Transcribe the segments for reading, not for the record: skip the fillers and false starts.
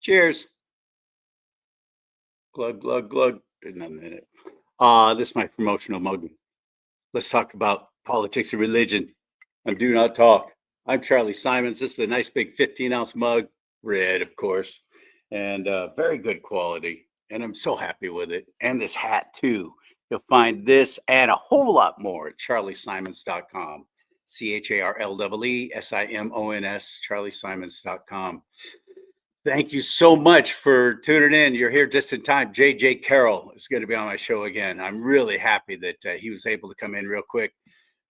Cheers. Glug, glug, glug. In a minute. This is my promotional mug. Let's talk about politics and religion and do not talk. I'm Charlie Simons. This is a nice big 15-ounce mug, red, of course, and very good quality. And I'm so happy with it. And this hat, too. You'll find this and a whole lot more at charliesimons.com. CharlleSimons, charliesimons.com. Thank you so much for tuning in. You're here just in time. J.J. Carrell is going to be on my show again. I'm really happy that he was able to come in real quick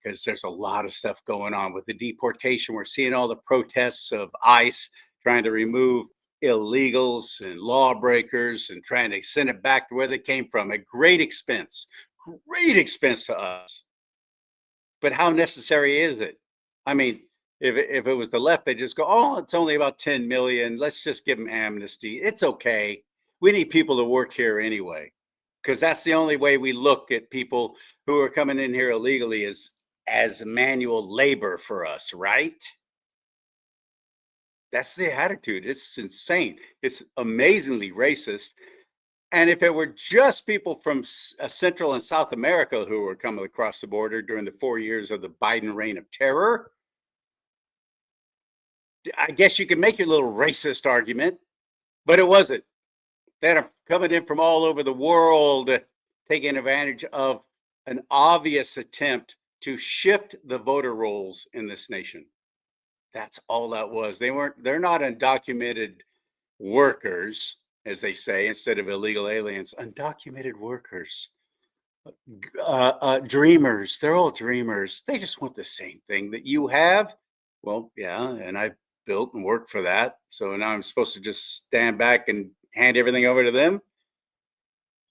because there's a lot of stuff going on with the deportation. We're seeing all the protests of ICE trying to remove illegals and lawbreakers and trying to send it back to where they came from at great expense to us. But how necessary is it? I mean, if it was the left, they just go, oh, it's only about 10 million. Let's just give them amnesty. It's okay. We need people to work here anyway, because that's the only way we look at people who are coming in here illegally as manual labor for us, right? That's the attitude. It's insane. It's amazingly racist. And if it were just people from Central and South America who were coming across the border during the 4 years of the Biden reign of terror, I guess you could make your little racist argument, but it wasn't. They're coming in from all over the world, taking advantage of an obvious attempt to shift the voter rolls in this nation. That's all that was. They're not undocumented workers, as they say, instead of illegal aliens, undocumented workers, dreamers. They're all dreamers. They just want the same thing that you have. Well, yeah, and I built and worked for that. So now I'm supposed to just stand back and hand everything over to them.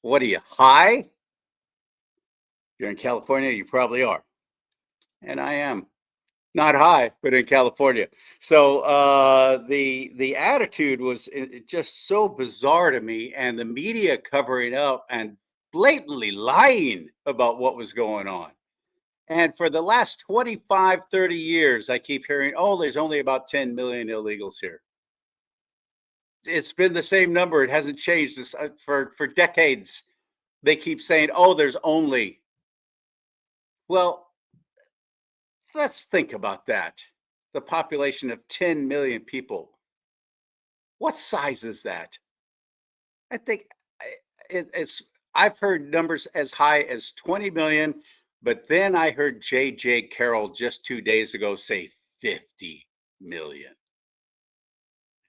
What are you, high? If you're in California, you probably are. And I am. Not high, but in California. So the attitude was just so bizarre to me, and the media covering up and blatantly lying about what was going on. And for the last 25, 30 years, I keep hearing, oh, there's only about 10 million illegals here. It's been the same number. It hasn't changed this, for decades. They keep saying, oh, there's only. Well, let's think about that. The population of 10 million people. What size is that? I think I've heard numbers as high as 20 million, but then I heard J.J. Carroll just 2 days ago say 50 million.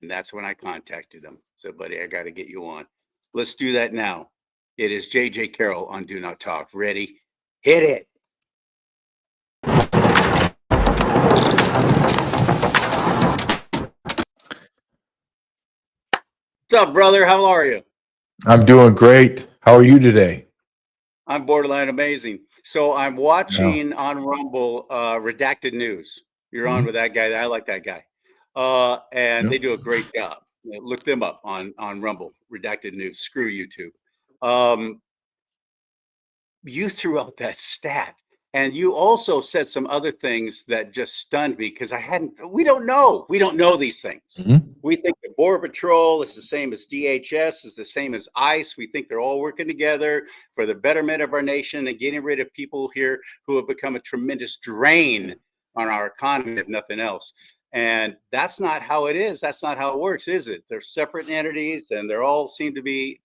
And that's when I contacted him. So, buddy, I got to get you on. Let's do that now. It is J.J. Carroll on Do Not Talk. Ready? Hit it. What's up, brother? How are you? I'm doing great. How are you today? I'm borderline amazing. So I'm watching on Rumble Redacted News. You're on with that guy. I like that guy. And they do a great job. Look them up on Rumble, Redacted News. Screw YouTube. You threw out that stat. And you also said some other things that just stunned me because we don't know these things. We think the Border Patrol is the same as DHS, is the same as ICE. We think they're all working together for the betterment of our nation and getting rid of people here who have become a tremendous drain on our economy, if nothing else. And that's not how it is. That's not how it works, is it? They're separate entities and they're all seem to be.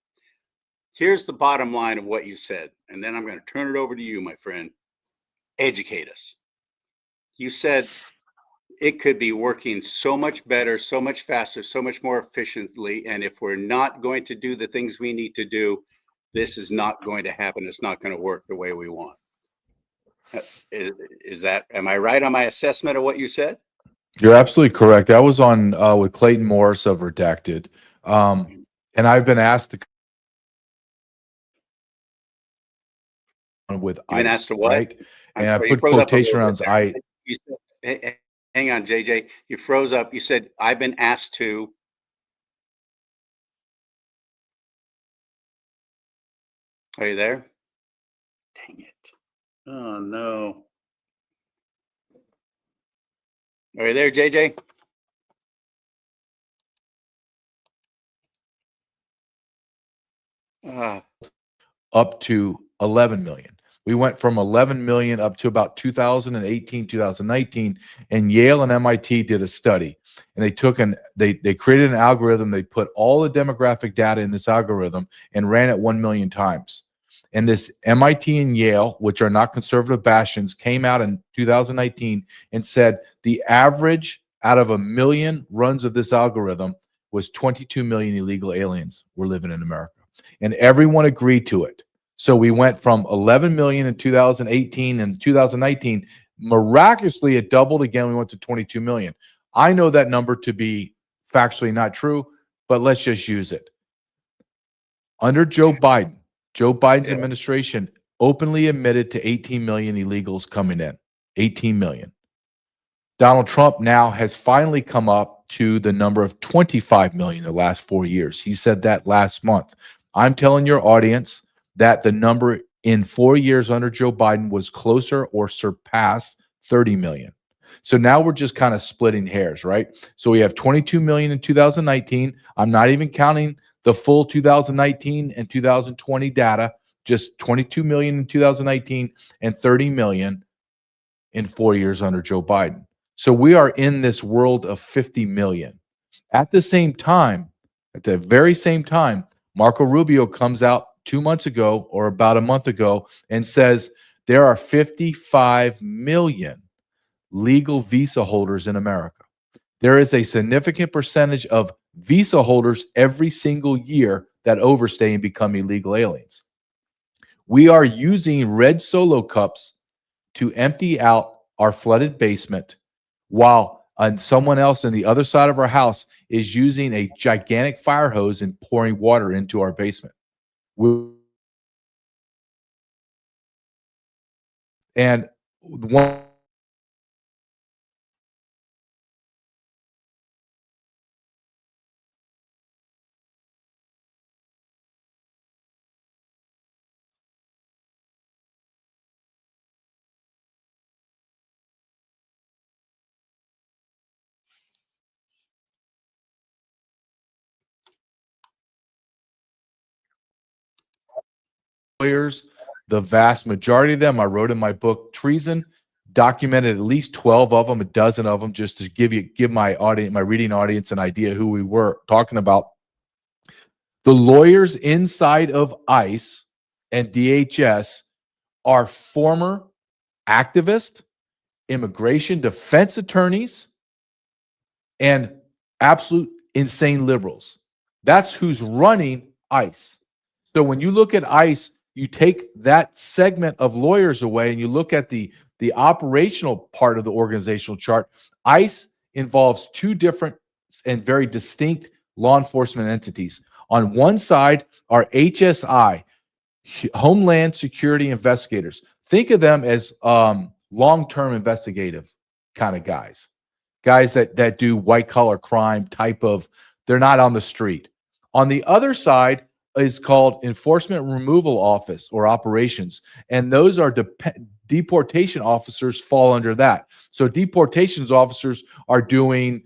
Here's the bottom line of what you said. And then I'm going to turn it over to you, my friend. Educate us. You said it could be working so much better, so much faster, so much more efficiently. And if we're not going to do the things we need to do, this is not going to happen. It's not going to work the way we want. Am I right on my assessment of what you said? You're absolutely correct. I was on with Clayton Morris of Redacted. And I've been asked to with You've been ICE, asked to what? right? And I put quotation around ICE. Hang on, JJ. You froze up. You said, I've been asked to. Are you there? Dang it. Oh, no. Are you there, JJ? Uh, up to 11 million. We went from 11 million up to about 2018, 2019, and Yale and MIT did a study, and they created an algorithm. They put all the demographic data in this algorithm and ran it 1 million times. And this MIT and Yale, which are not conservative bastions, came out in 2019 and said the average out of a million runs of this algorithm was 22 million illegal aliens were living in America. And everyone agreed to it. So we went from 11 million in 2018 and 2019. Miraculously, it doubled again. We went to 22 million. I know that number to be factually not true, but let's just use it. Under Joe Biden's yeah. administration openly admitted to 18 million illegals coming in. 18 million. Donald Trump now has finally come up to the number of 25 million in the last 4 years. He said that last month. I'm telling your audience that the number in 4 years under Joe Biden was closer or surpassed 30 million. So now we're just kind of splitting hairs, right? So we have 22 million in 2019. I'm not even counting the full 2019 and 2020 data, just 22 million in 2019 and 30 million in 4 years under Joe Biden. So we are in this world of 50 million. At the same time, at the very same time, Marco Rubio comes out 2 months ago or about a month ago and says there are 55 million legal visa holders in America. There is a significant percentage of visa holders every single year that overstay and become illegal aliens. We are using red Solo cups to empty out our flooded basement while someone else on the other side of our house is using a gigantic fire hose and pouring water into our basement. And one lawyers, the vast majority of them, I wrote in my book, Treason, documented at least 12 of them, a dozen of them, just to give my audience, my reading audience, an idea who we were talking about. The lawyers inside of ICE and DHS are former activists, immigration defense attorneys, and absolute insane liberals. That's who's running ICE. So when you look at ICE, you take that segment of lawyers away and you look at the operational part of the organizational chart. ICE involves two different and very distinct law enforcement entities. On one side are HSI, Homeland Security Investigators. Think of them as long-term investigative kind of guys that do white-collar crime type of, they're not on the street. On the other side is called Enforcement Removal Office or Operations, and those are deportation officers fall under that. So deportations officers are doing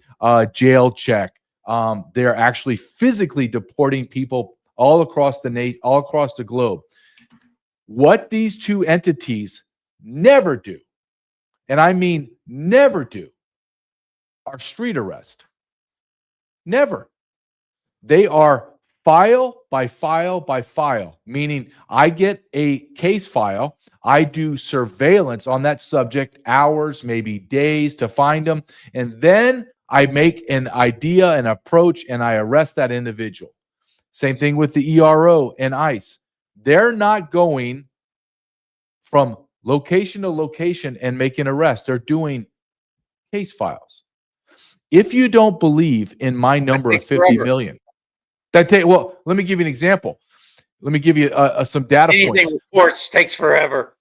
jail check. They're actually physically deporting people all across the globe. What these two entities never do, and I mean never do, are street arrest. Never. They are file by file by file, meaning I get a case file, I do surveillance on that subject, hours, maybe days to find them, and then I make an idea, an approach, and I arrest that individual. Same thing with the ERO and ICE. They're not going from location to location and making arrests. They're doing case files. If you don't believe in my number of 50 million, well, let me give you an example. Let me give you some data points. Reports takes forever.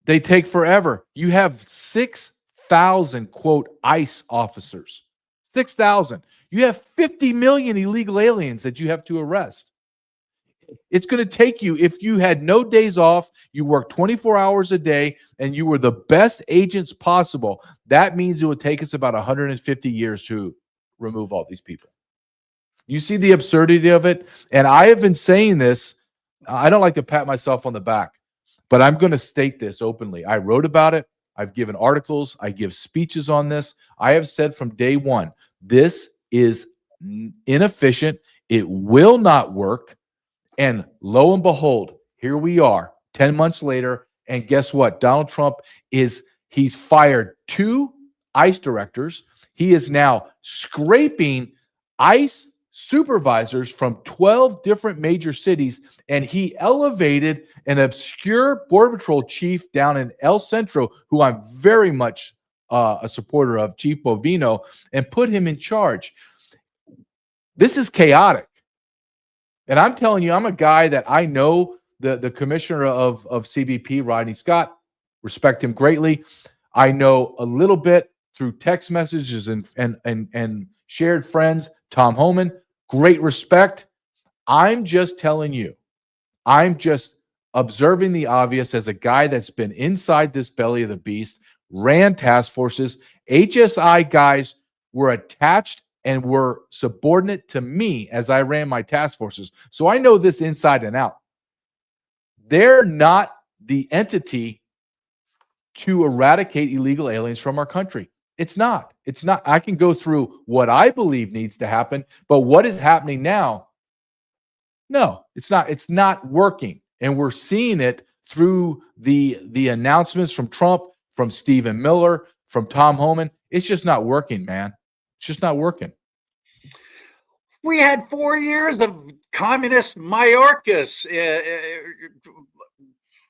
They take forever. You have 6,000, quote, ICE officers. 6,000. You have 50 million illegal aliens that you have to arrest. It's going to take you, if you had no days off, you worked 24 hours a day, and you were the best agents possible, that means it would take us about 150 years to remove all these people. You see the absurdity of it? And I have been saying this I don't like to pat myself on the back, but I'm going to state this openly. I wrote about it. I've given articles. I give speeches on this. I have said from day one, this is inefficient. It will not work. And lo and behold, here we are 10 months later. And guess what? Donald Trump he's fired 2 ICE directors. He is now scraping ICE supervisors from 12 different major cities. And he elevated an obscure Border Patrol chief down in El Centro, who I'm very much a supporter of, Chief Bovino, and put him in charge. This is chaotic. And I'm telling you, I'm a guy that I know the commissioner of CBP, Rodney Scott, respect him greatly. I know a little bit through text messages and shared friends. Tom Homan, great respect. I'm just telling you, I'm just observing the obvious as a guy that's been inside this belly of the beast, ran task forces. HSI guys were attached and were subordinate to me as I ran my task forces. So I know this inside and out. They're not the entity to eradicate illegal aliens from our country. It's not. It's not. I can go through what I believe needs to happen, but what is happening now? No, it's not. It's not working. And we're seeing it through the announcements from Trump, from Stephen Miller, from Tom Homan. It's just not working, man. It's just not working. We had 4 years of communist Mayorkas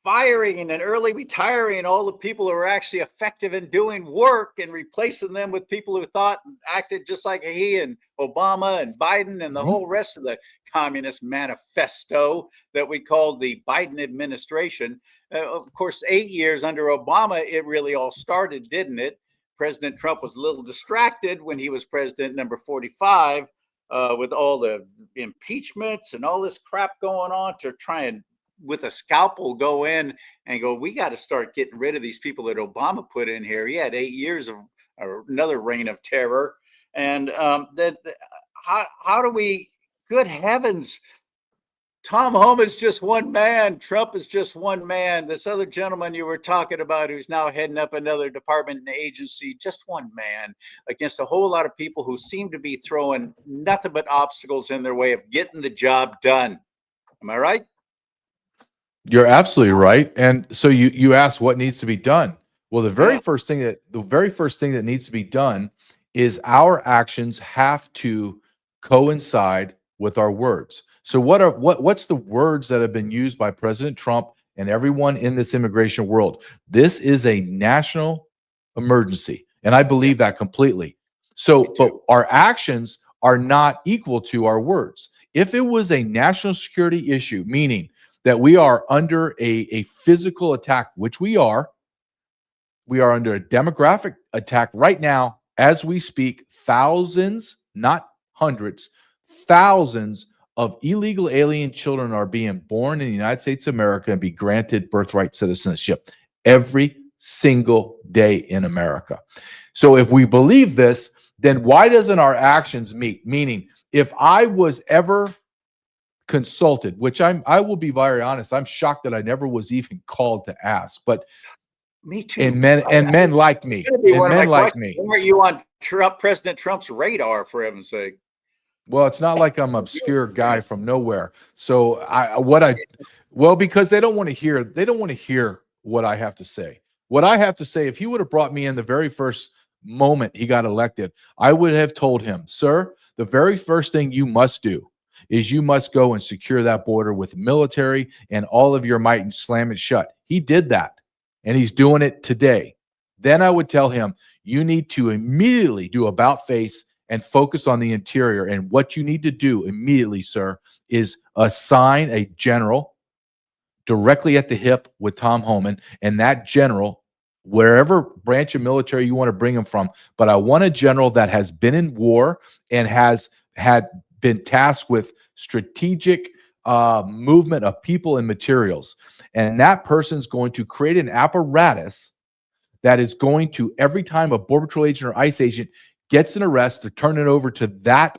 firing and early retiring all the people who were actually effective in doing work and replacing them with people who thought and acted just like he and Obama and Biden and the whole rest of the communist manifesto that we called the Biden administration. Of course, 8 years under Obama, it really all started, didn't it? President Trump was a little distracted when he was president number 45 with all the impeachments and all this crap going on to try and with a scalpel go in and go, we got to start getting rid of these people that Obama put in here. He had 8 years of another reign of terror. And how do we, good heavens, Tom Home is just one man. Trump is just one man. This other gentleman you were talking about who's now heading up another department and agency, just one man against a whole lot of people who seem to be throwing nothing but obstacles in their way of getting the job done. Am I right? You're absolutely right. And so you asked what needs to be done. Well, the very first thing that needs to be done is our actions have to coincide with our words. So what's the words that have been used by President Trump and everyone in this immigration world? This is a national emergency, and I believe that completely. So, but our actions are not equal to our words. If it was a national security issue, meaning that we are under a physical attack, which we are under a demographic attack right now as we speak. Thousands, not hundreds, thousands of illegal alien children are being born in the United States of America and be granted birthright citizenship every single day in America. So if we believe this, then why doesn't our actions meet? Meaning, if I was ever consulted, which I will be very honest, I'm shocked that I never was even called to ask, but me too. And men like me, and men like me. Were you on President Trump's radar, for heaven's sake? Well, it's not like I'm an obscure guy from nowhere. So because they don't want to hear what I have to say. What I have to say, if he would have brought me in the very first moment he got elected, I would have told him, sir, the very first thing you must do is you must go and secure that border with military and all of your might and slam it shut. He did that, and he's doing it today. Then I would tell him, you need to immediately do about face and focus on the interior. And what you need to do immediately, sir, is assign a general directly at the hip with Tom Homan, and that general, wherever branch of military you want to bring him from, but I want a general that has been in war and has had been tasked with strategic movement of people and materials. And that person's going to create an apparatus that is going to, every time a Border Patrol agent or ICE agent gets an arrest, to turn it over to that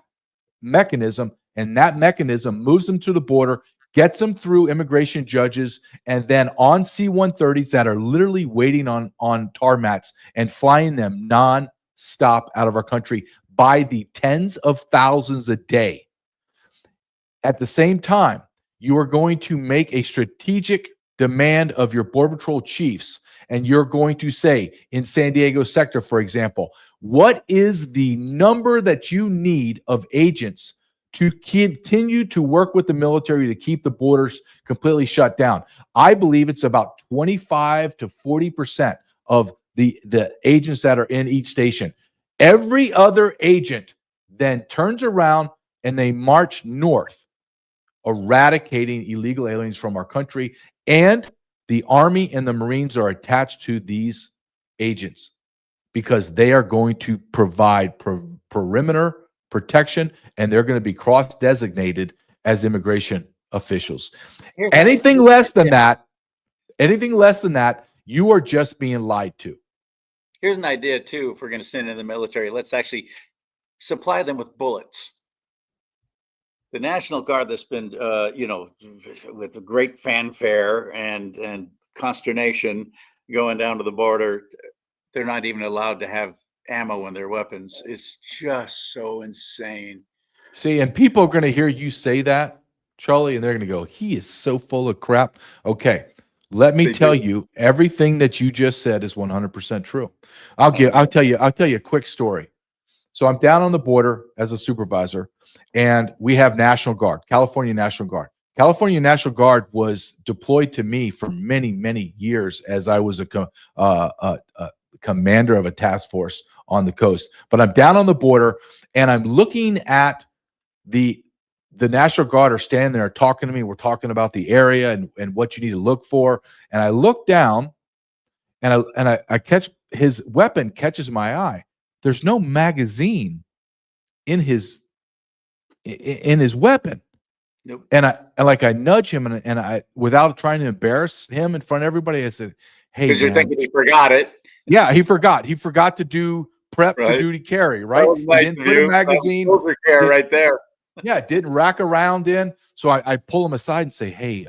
mechanism, and that mechanism moves them to the border, gets them through immigration judges, and then on C-130s that are literally waiting on tarmacs and flying them non-stop out of our country by the tens of thousands a day. At the same time, you are going to make a strategic demand of your Border Patrol chiefs, and you're going to say, in San Diego sector, for example, what is the number that you need of agents to continue to work with the military to keep the borders completely shut down? I believe it's about 25 to 40% of the agents that are in each station. Every other agent then turns around and they march north, eradicating illegal aliens from our country. And the Army and the Marines are attached to these agents because they are going to provide perimeter protection, and they're going to be cross-designated as immigration officials. Anything less than that, you are just being lied to. Here's an idea too. If we're going to send in the military, let's actually supply them with bullets. The National Guard that's been, with great fanfare and consternation going down to the border, they're not even allowed to have ammo in their weapons. It's just so insane. See, and people are going to hear you say that, Charlie, and they're going to go, he is so full of crap. Okay, let me tell you, everything that you just said is 100% true. I'll tell you a quick story. So I'm down on the border as a supervisor, and we have National Guard, California National Guard. California National Guard was deployed to me for many, many years as I was a commander of a task force on the coast. But I'm down on the border, and I'm looking at the National Guard are standing there talking to me. We're talking about the area and what you need to look for. And I look down, and I catch his weapon catches my eye. There's no magazine in his weapon. Nope. And I nudge him, and I, without trying to embarrass him in front of everybody, I said, "Hey, because you're thinking he forgot it." Yeah, he forgot. He forgot to do prep for duty carry. Right? He didn't put a magazine. Right there. Yeah, didn't rack around in. So I pull him aside and say, "Hey, you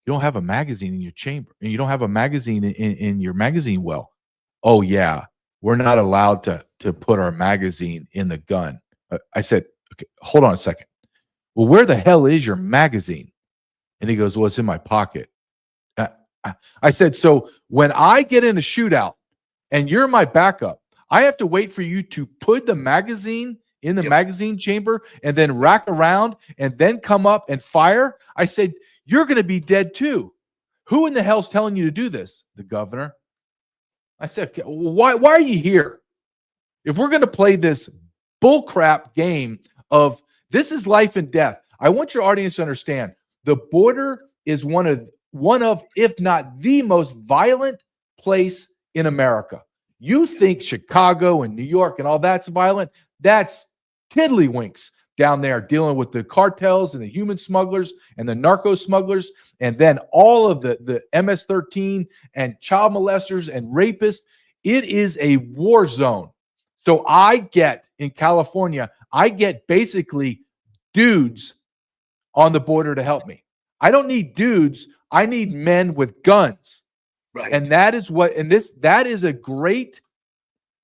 don't have a magazine in your chamber, and you don't have a magazine in your magazine well." "Oh yeah, we're not allowed to put our magazine in the gun." I said, "Okay, hold on a second. Well, where the hell is your magazine?" And he goes, "Well, it's in my pocket." I said, "So when I get in a shootout and you're my backup, I have to wait for you to put the magazine in the magazine chamber and then rack around and then come up and fire?" I said, "You're going to be dead too. Who in the hell's telling you to do this?" "The governor." I said, "Okay, why are you here? If we're going to play this bullcrap game of this is life and death, I want your audience to understand the border is one of, if not the most violent place in America. You think Chicago and New York and all that's violent? That's tiddlywinks down there dealing with the cartels and the human smugglers and the narco smugglers, and then all of the MS-13 and child molesters and rapists. It is a war zone. So in California, I get basically dudes on the border to help me. I don't need dudes. I need men with guns. Right. And that is that is a great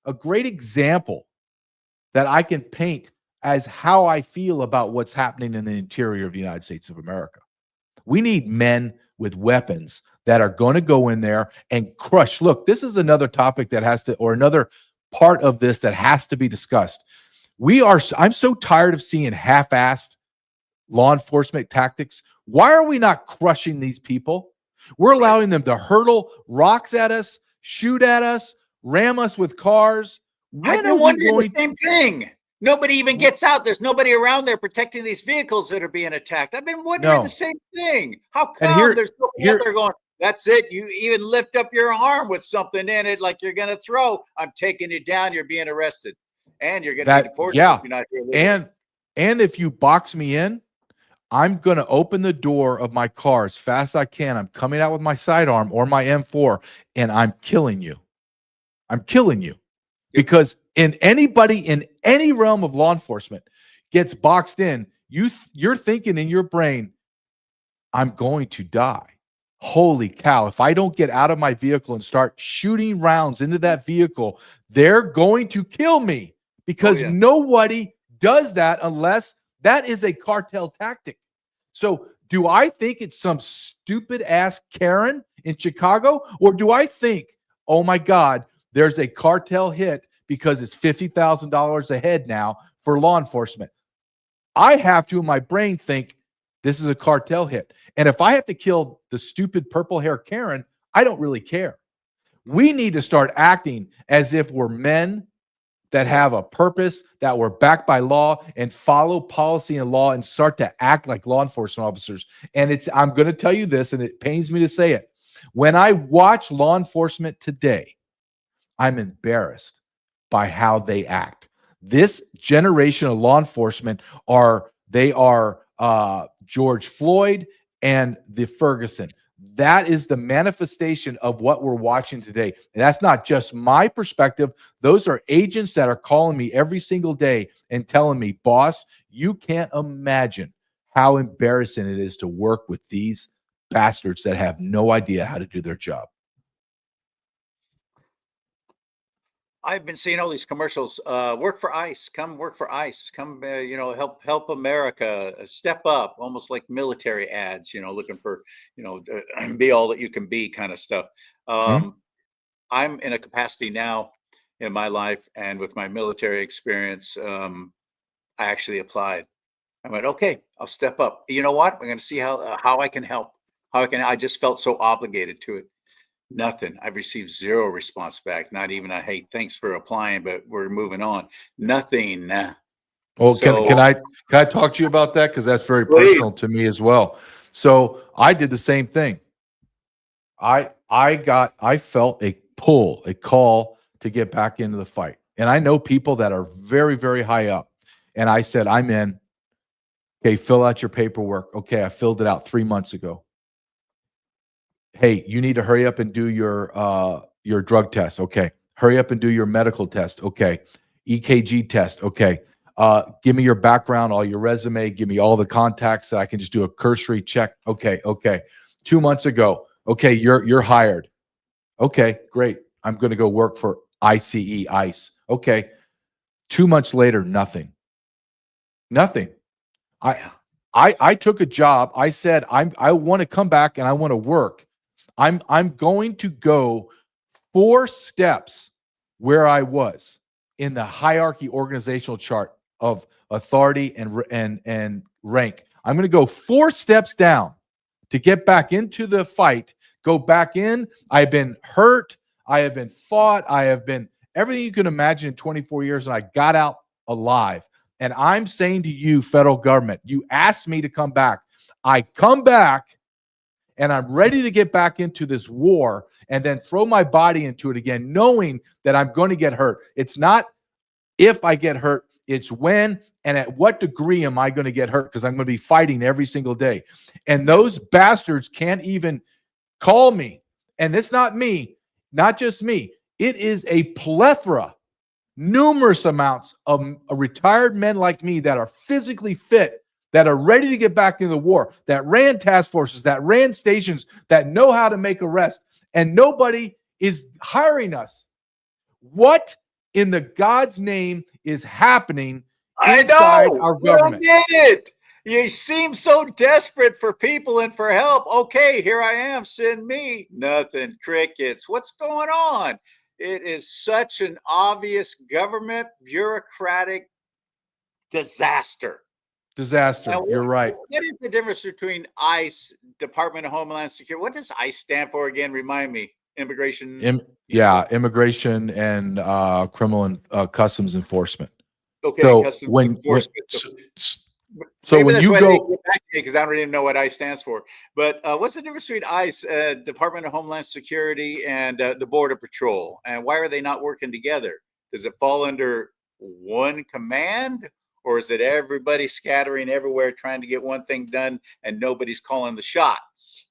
example that I can paint as how I feel about what's happening in the interior of the United States of America. We need men with weapons that are going to go in there and crush. Look, this is another topic that another part of this that has to be discussed. I'm so tired of seeing half-assed law enforcement tactics. Why are we not crushing these people? We're allowing them to hurtle rocks at us, shoot at us, ram us with cars. I've been wondering the same thing. Nobody even gets out. There's nobody around there protecting these vehicles that are being attacked. I've been wondering the same thing. How come there's nobody out there going, "That's it. You even lift up your arm with something in it like you're going to throw. I'm taking you down. You're being arrested. And you're going to be deported." Yeah. If you're not here and if you box me in, I'm going to open the door of my car as fast as I can. I'm coming out with my sidearm or my M4, and I'm killing you. I'm killing you. Because anybody in any realm of law enforcement gets boxed in, you're thinking in your brain, I'm going to die. Holy cow. If I don't get out of my vehicle and start shooting rounds into that vehicle, they're going to kill me, because yeah. nobody does that unless that is a cartel tactic. So do I think it's some stupid ass Karen in Chicago? Or do I think, oh my God, there's a cartel hit because it's $50,000 a head now for law enforcement? I have to, in my brain, think this is a cartel hit. And if I have to kill the stupid purple hair Karen, I don't really care. We need to start acting as if we're men that have a purpose, that we're backed by law, and follow policy and law, and start to act like law enforcement officers. And I'm going to tell you this, and it pains me to say it. When I watch law enforcement today, I'm embarrassed by how they act. This generation of law enforcement are George Floyd and the Ferguson. That is the manifestation of what we're watching today. And that's not just my perspective. Those are agents that are calling me every single day and telling me, boss, you can't imagine how embarrassing it is to work with these bastards that have no idea how to do their job. I've been seeing all these commercials. Work for ICE. Come work for ICE. Come, help America. Step up. Almost like military ads. Looking for, be all that you can be, kind of stuff. I'm in a capacity now in my life, and with my military experience, I actually applied. I went, okay, I'll step up. You know what? I'm going to see how I can help. I just felt so obligated to it. Nothing. I've received zero response back. Not even a, hey, thanks for applying, but we're moving on. Nothing. Well, can I talk to you about that? Because that's very personal to me as well. So I did the same thing. I felt a pull, a call to get back into the fight. And I know people that are very, very high up. And I said, I'm in. Okay, fill out your paperwork. Okay, I filled it out 3 months ago. Hey, you need to hurry up and do your drug test. Okay. Hurry up and do your medical test. Okay. EKG test. Okay. Give me your background, all your resume. Give me all the contacts that I can just do a cursory check. Okay. 2 months ago. Okay. You're hired. Okay, great. I'm going to go work for ICE. Okay. 2 months later, nothing. I took a job. I said, I want to come back and I want to work. I'm going to go 4 steps where I was in the hierarchy organizational chart of authority and rank. I'm going to go 4 steps down to get back into the fight, go back in. I've been hurt. I have been fought. I have been everything you can imagine in 24 years, and I got out alive. And I'm saying to you, federal government, you asked me to come back. I come back. And I'm ready to get back into this war and then throw my body into it again, knowing that I'm going to get hurt. It's not if I get hurt, it's when and at what degree am I going to get hurt, because I'm going to be fighting every single day. And those bastards can't even call me. And it's not me, not just me. It is a plethora, numerous amounts of retired men like me that are physically fit, that are ready to get back into the war, that ran task forces, that ran stations, that know how to make arrests, and nobody is hiring us. What in the God's name is happening inside our government? I don't get it. You seem so desperate for people and for help. Okay, here I am. Send me. Nothing. Crickets. What's going on? It is such an obvious government bureaucratic disaster. Now, You're right. What is the difference between ICE, Department of Homeland Security? What does ICE stand for again? Remind me. Immigration. Immigration and criminal and customs enforcement. Okay, so customs when enforcement. so when you go, because I don't even know what ICE stands for. But what's the difference between ICE, Department of Homeland Security, and the Border Patrol? And why are they not working together? Does it fall under one command? Or is it everybody scattering everywhere trying to get one thing done and nobody's calling the shots?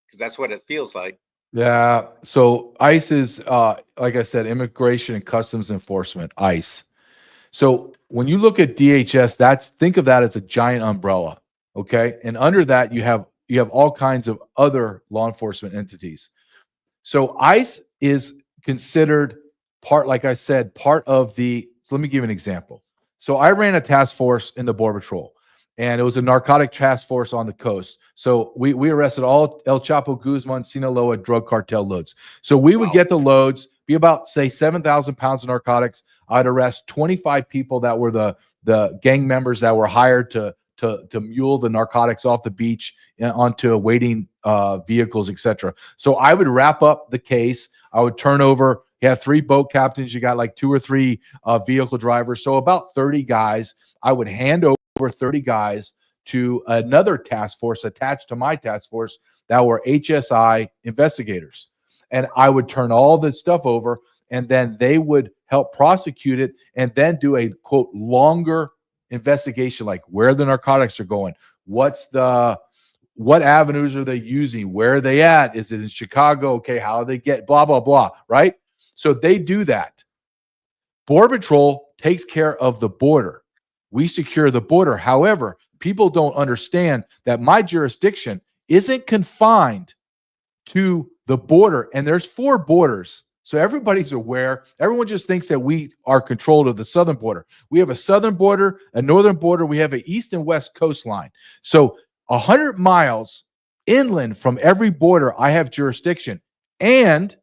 Because that's what it feels like. Yeah. So ICE is, like I said, Immigration and Customs Enforcement, ICE. So when you look at DHS, think of that as a giant umbrella. Okay. And under that, you have all kinds of other law enforcement entities. So ICE is considered part, like I said, part of the, so let me give you an example. So I ran a task force in the Border Patrol, and it was a narcotic task force on the coast. So we arrested all El Chapo Guzman, Sinaloa drug cartel loads. So we would get the loads, be about, say, 7,000 pounds of narcotics. I'd arrest 25 people that were the gang members that were hired to mule the narcotics off the beach onto waiting vehicles, etc. So I would wrap up the case. I would turn over. You have 3 boat captains. You got like 2 or 3 vehicle drivers. So about 30 guys. I would hand over 30 guys to another task force attached to my task force that were HSI investigators. And I would turn all this stuff over, and then they would help prosecute it and then do a, quote, longer investigation, like where the narcotics are going, what avenues are they using, where are they at, is it in Chicago, okay, how do they get, blah blah blah, right? So they do that. Border Patrol takes care of the border. We secure the border. However, people don't understand that my jurisdiction isn't confined to the border, and there's 4 borders. So everybody's aware. Everyone just thinks that we are controlled of the southern border. We have a southern border, a northern border. We have an east and west coastline. So 100 miles inland from every border, I have jurisdiction. And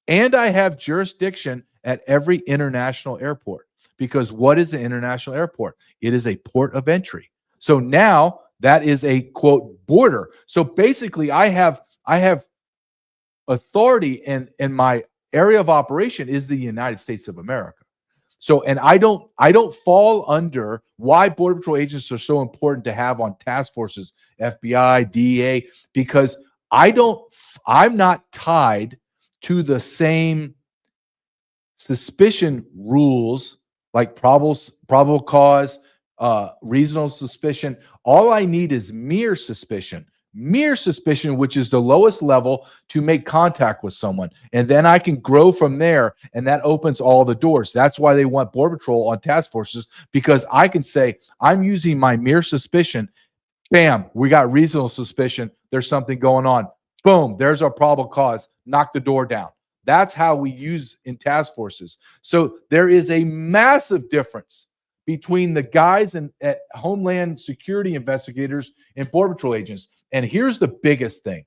I have jurisdiction at every international airport. Because what is an international airport? It is a port of entry. So now that is a, quote, border. So basically I have authority in my area of operation is the United States of America. So, and I don't fall under why Border Patrol agents are so important to have on task forces, FBI, DEA, because I'm not tied to the same suspicion rules like probable cause, reasonable suspicion. All I need is mere suspicion, which is the lowest level to make contact with someone. And then I can grow from there, and that opens all the doors. That's why they want Border Patrol on task forces, because I can say, I'm using my mere suspicion. Bam, we got reasonable suspicion. There's something going on. Boom, there's our probable cause. Knock the door down. That's how we use in task forces. So there is a massive difference between the guys at Homeland Security investigators and Border Patrol agents. And here's the biggest thing.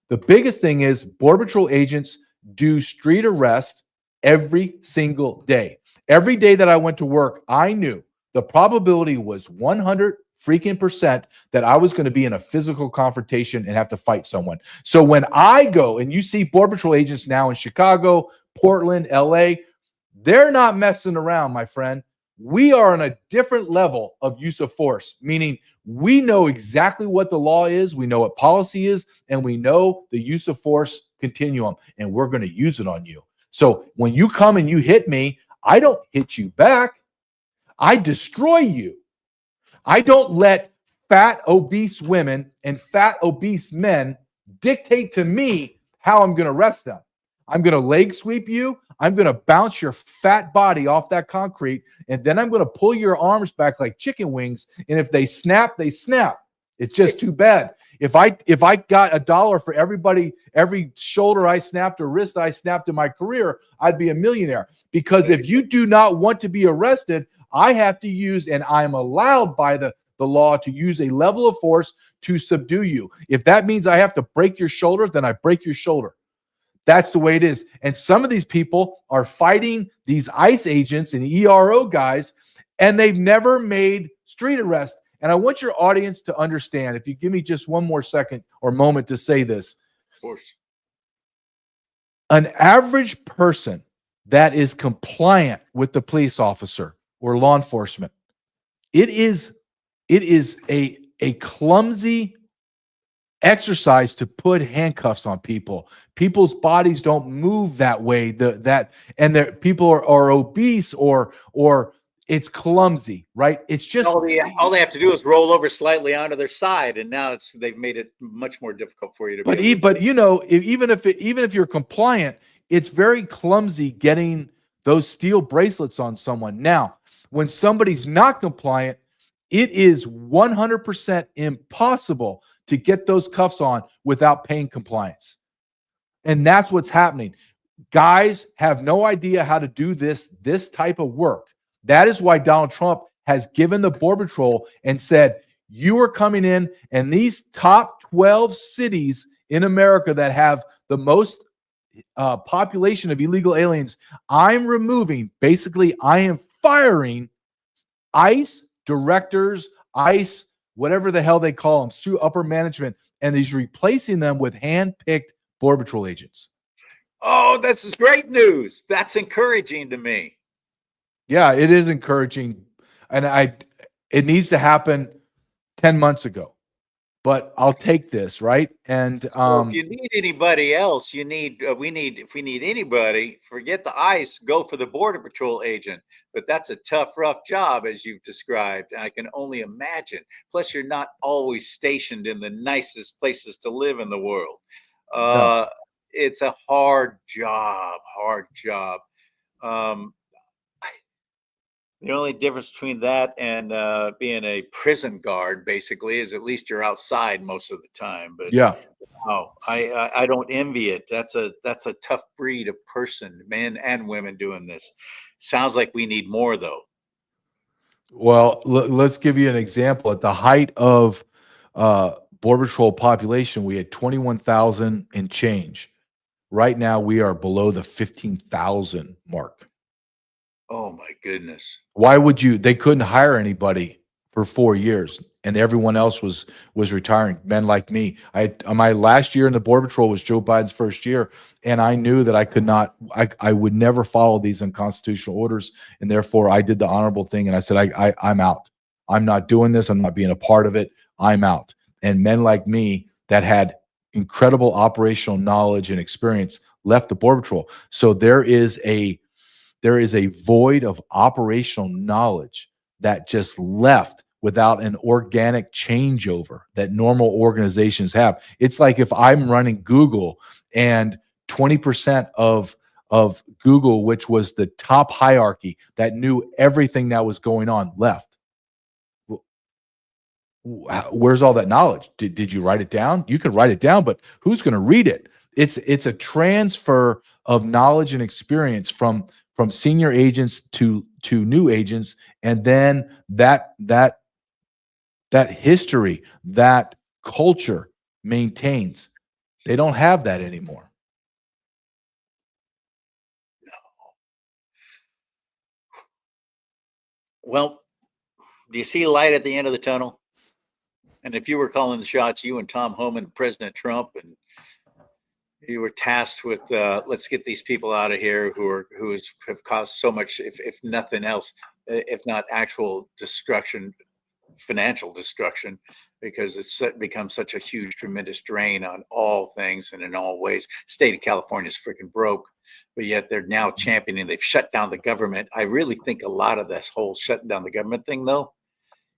The biggest thing is Border Patrol agents do street arrest every single day. Every day that I went to work, I knew the probability was 100% that I was going to be in a physical confrontation and have to fight someone. So when I go, and you see Border Patrol agents now in Chicago, Portland, LA, they're not messing around, my friend. We are on a different level of use of force, meaning we know exactly what the law is, we know what policy is, and we know the use of force continuum, and we're going to use it on you. So when you come and you hit me, I don't hit you back. I destroy you. I don't let fat, obese women and fat, obese men dictate to me how I'm going to arrest them. I'm going to leg sweep you. I'm going to bounce your fat body off that concrete, and then I'm going to pull your arms back like chicken wings. And if they snap, they snap. It's just too bad. If I got $1 for every shoulder I snapped or wrist I snapped in my career, I'd be a millionaire. Because if you do not want to be arrested, I have to use, and I'm allowed by the law to use a level of force to subdue you. If that means I have to break your shoulder, then I break your shoulder. That's the way it is. And some of these people are fighting these ICE agents and ERO guys, and they've never made street arrests. And I want your audience to understand, if you give me just one more second or moment to say this. Of course. An average person that is compliant with the police officer or law enforcement, it is a clumsy exercise to put handcuffs on people. People's bodies don't move that way. People are obese or it's clumsy, right? It's just all they have to do is roll over slightly onto their side, and now they've made it much more difficult for you to. But you know, even if you're compliant, it's very clumsy getting those steel bracelets on someone. Now, when somebody's not compliant, it is 100% impossible to get those cuffs on without paying compliance. And that's what's happening. Guys have no idea how to do this type of work. That is why Donald Trump has given the Border Patrol and said, you are coming in, and these top 12 cities in America that have the most population of illegal aliens, I'm removing, basically, I am firing ICE directors, ICE, whatever the hell they call them, to upper management, and he's replacing them with hand-picked Border Patrol agents. Oh, this is great news. That's encouraging to me. Yeah, it is encouraging. And it needs to happen 10 months ago. But I'll take this, right? And Well, if you need anybody else, if we need anybody, forget the ICE, go for the Border Patrol agent. But that's a tough, rough job, as you've described. And I can only imagine. Plus, you're not always stationed in the nicest places to live in the world. No. It's a hard job. The only difference between that and being a prison guard, basically, is at least you're outside most of the time. But yeah, oh, I don't envy it. That's a tough breed of person, men and women doing this. Sounds like we need more, though. well, let's give you an example. At the height of Border Patrol population, we had 21,000 and change. Right now, we are below the 15,000 mark. Oh my goodness. Why would you? They couldn't hire anybody for 4 years, and everyone else was retiring. Men like me. My last year in the Border Patrol was Joe Biden's first year, and I knew that I could not. I would never follow these unconstitutional orders, and therefore I did the honorable thing, and I said, I'm out. I'm not doing this. I'm not being a part of it. I'm out. And men like me that had incredible operational knowledge and experience left the Border Patrol. So there is a void of operational knowledge that just left without an organic changeover that normal organizations have. It's like if I'm running Google and 20% of Google, which was the top hierarchy that knew everything that was going on, left. Where's all that knowledge? Did you write it down? You can write it down, but who's going to read it? It's a transfer of knowledge and experience from senior agents to new agents, and then that history, that culture maintains. They don't have that anymore. Well, do you see light at the end of the tunnel? And if you were calling the shots, you and Tom Homan, President Trump, and you were tasked with let's get these people out of here who have caused so much, if nothing else, if not actual destruction, financial destruction, because it's become such a huge, tremendous drain on all things and in all ways. State of California is freaking broke, but yet they're now championing. They've shut down the government. I really think a lot of this whole shutting down the government thing, though,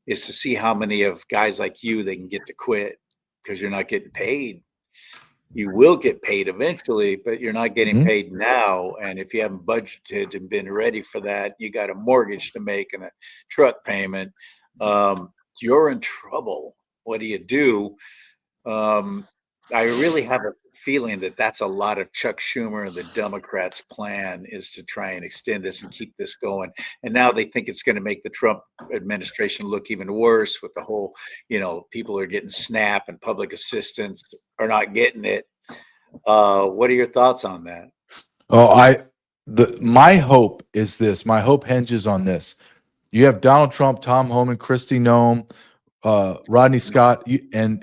is to see how many of guys like you they can get to quit, because you're not getting paid. You will get paid eventually, but you're not getting paid now. And if you haven't budgeted and been ready for that, you got a mortgage to make and a truck payment. You're in trouble. What do you do? I really have a feeling that that's a lot of Chuck Schumer and the Democrats' plan, is to try and extend this and keep this going. And now they think it's going to make the Trump administration look even worse with the whole, people are getting SNAP and public assistance are not getting it. What are your thoughts on that? Oh, my hope is this. My hope hinges on this. You have Donald Trump, Tom Homan, Kristi Noem, Rodney Scott, and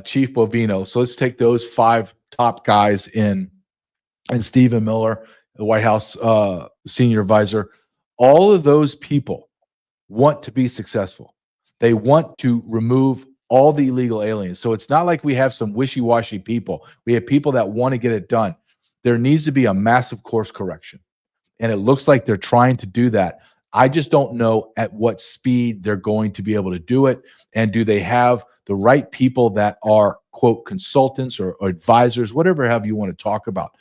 Chief Bovino. So let's take those 5 top guys and Stephen Miller, the White House senior advisor. All of those people want to be successful. They want to remove all the illegal aliens. So it's not like we have some wishy-washy people. We have people that want to get it done. There needs to be a massive course correction. And it looks like they're trying to do that. I just don't know at what speed they're going to be able to do it. And do they have the right people that are, quote, consultants or advisors, whatever have you want to talk about.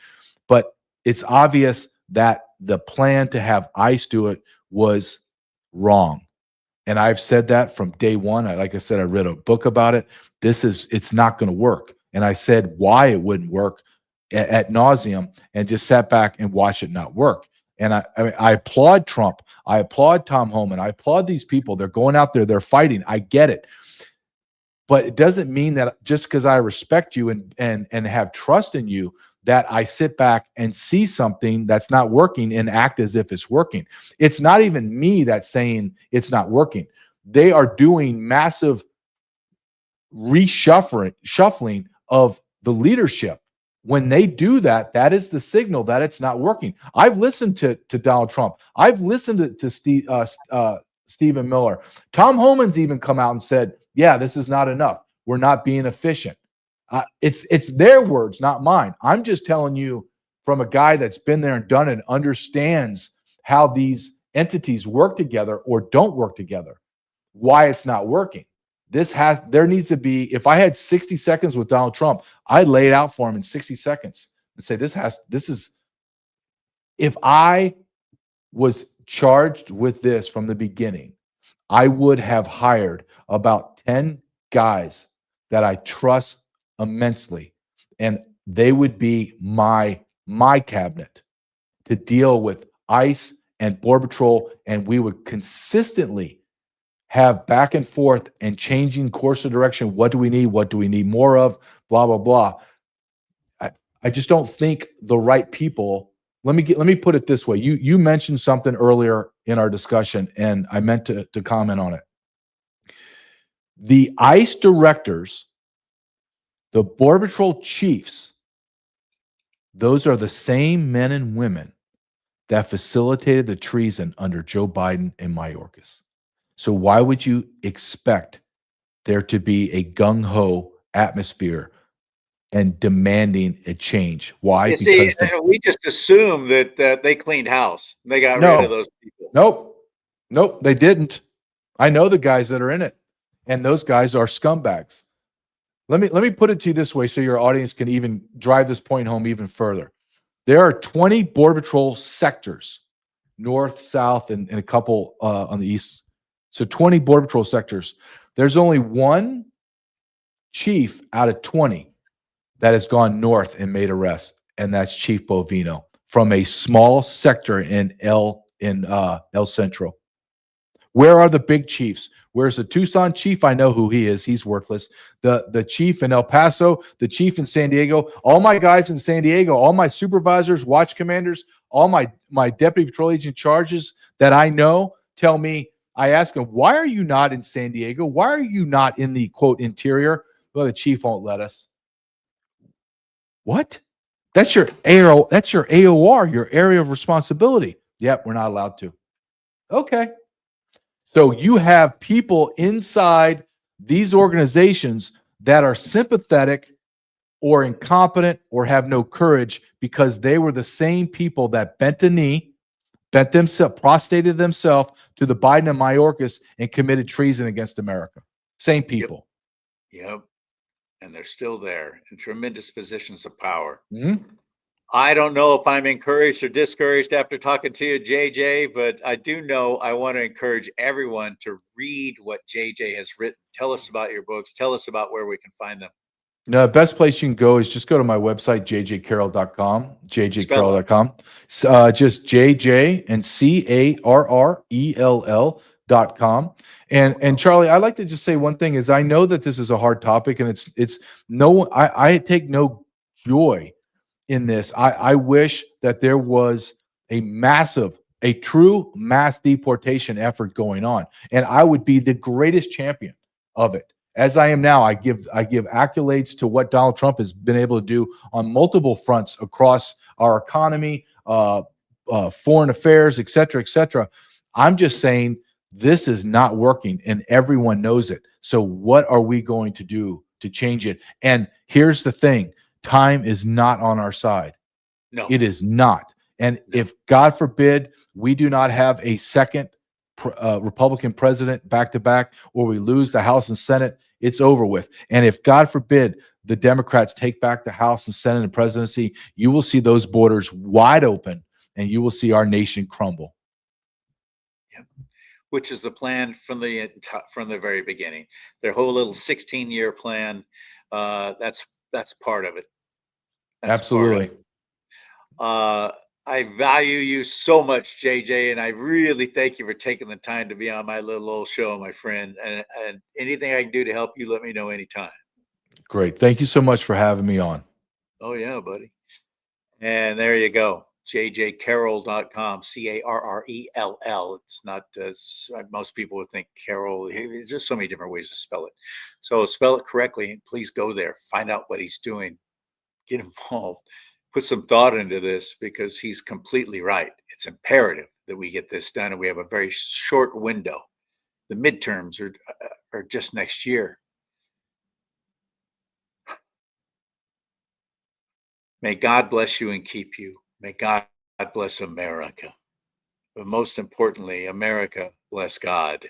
But it's obvious that the plan to have ICE do it was wrong. And I've said that from day one. Like I said, I read a book about it. It's not going to work. And I said why it wouldn't work at nauseum, and just sat back and watched it not work. And I applaud Trump. I applaud Tom Homan. I applaud these people. They're going out there. They're fighting. I get it. But it doesn't mean that just because I respect you and have trust in you, that I sit back and see something that's not working and act as if it's working. It's not even me that's saying it's not working. They are doing massive shuffling of the leadership. When they do that, that is the signal that it's not working. I've listened to Donald Trump. I've listened to Stephen Miller. Tom Homan's even come out and said, yeah, this is not enough. We're not being efficient. It's their words, not mine. I'm just telling you from a guy that's been there and done it, understands how these entities work together or don't work together, why it's not working. There needs to be, if I had 60 seconds with Donald Trump, I'd lay it out for him in 60 seconds and say, if I was charged with this from the beginning, I would have hired about 10 guys that I trust immensely, and they would be my cabinet to deal with ICE and Border Patrol, and we would consistently have back and forth and changing course of direction. What do we need? What do we need more of? Blah, blah, blah. I just don't think the right people. Let me put it this way. You mentioned something earlier in our discussion, and I meant to comment on it. The ICE directors, the Border Patrol chiefs, those are the same men and women that facilitated the treason under Joe Biden and Mayorkas. So why would you expect there to be a gung-ho atmosphere and demanding a change? Why? Because we just assume that they cleaned house. They got rid of those people. Nope, they didn't. I know the guys that are in it, and those guys are scumbags. Let me put it to you this way so your audience can even drive this point home even further. There are 20 Border Patrol sectors, north, south, and a couple on the east. So 20 Border Patrol sectors. There's only one chief out of 20 that has gone north and made arrests, and that's Chief Bovino from a small sector in El Centro. Where are the big chiefs? Where's the Tucson chief? I know who he is. He's worthless. The chief in El Paso, the chief in San Diego, all my guys in San Diego, all my supervisors, watch commanders, all my deputy patrol agent charges that I know tell me, I ask them, why are you not in San Diego? Why are you not in the, quote, interior? Well, the chief won't let us. What? That's your AOR, your area of responsibility. Yep, we're not allowed to. Okay. So you have people inside these organizations that are sympathetic or incompetent or have no courage because they were the same people that bent a knee, prostrated themselves to the Biden and Mayorkas and committed treason against America. Same people. Yep. And they're still there in tremendous positions of power. Mm-hmm. I don't know if I'm encouraged or discouraged after talking to you, JJ, but I do know I want to encourage everyone to read what JJ has written. Tell us about your books. Tell us about where we can find them. No, the best place you can go is just go to my website, jjcarrell.com, jjcarrell.com. Just JJ and CARRELL.com. And Charlie, I'd like to just say one thing is I know that this is a hard topic, and it's no, I take no joy in this. I wish that there was a true mass deportation effort going on, and I would be the greatest champion of it. As I am now, I give accolades to what Donald Trump has been able to do on multiple fronts across our economy, foreign affairs, et cetera, et cetera. I'm just saying this is not working, and everyone knows it. So what are we going to do to change it? And here's the thing. Time is not on our side. No, it is not. And if, God forbid, we do not have a second Republican president back to back, or we lose the House and Senate, it's over with. And if, God forbid, the Democrats take back the House and Senate and presidency, you will see those borders wide open, and you will see our nation crumble. America, which is the plan from the very beginning. Their whole little 16-year plan. That's part of it. That's part of Absolutely. it. I value you so much, JJ, and I really thank you for taking the time to be on my little old show, my friend. And anything I can do to help you, let me know anytime. Great. Thank you so much for having me on. Oh, yeah, buddy. And there you go. jjcarrell.com, Carrell. It's not, most people would think Carroll. There's just so many different ways to spell it. So spell it correctly. And please go there, find out what he's doing, get involved, put some thought into this, because he's completely right. It's imperative that we get this done, and we have a very short window. The midterms are just next year. May God bless you and keep you. May God bless America. But most importantly, America bless God.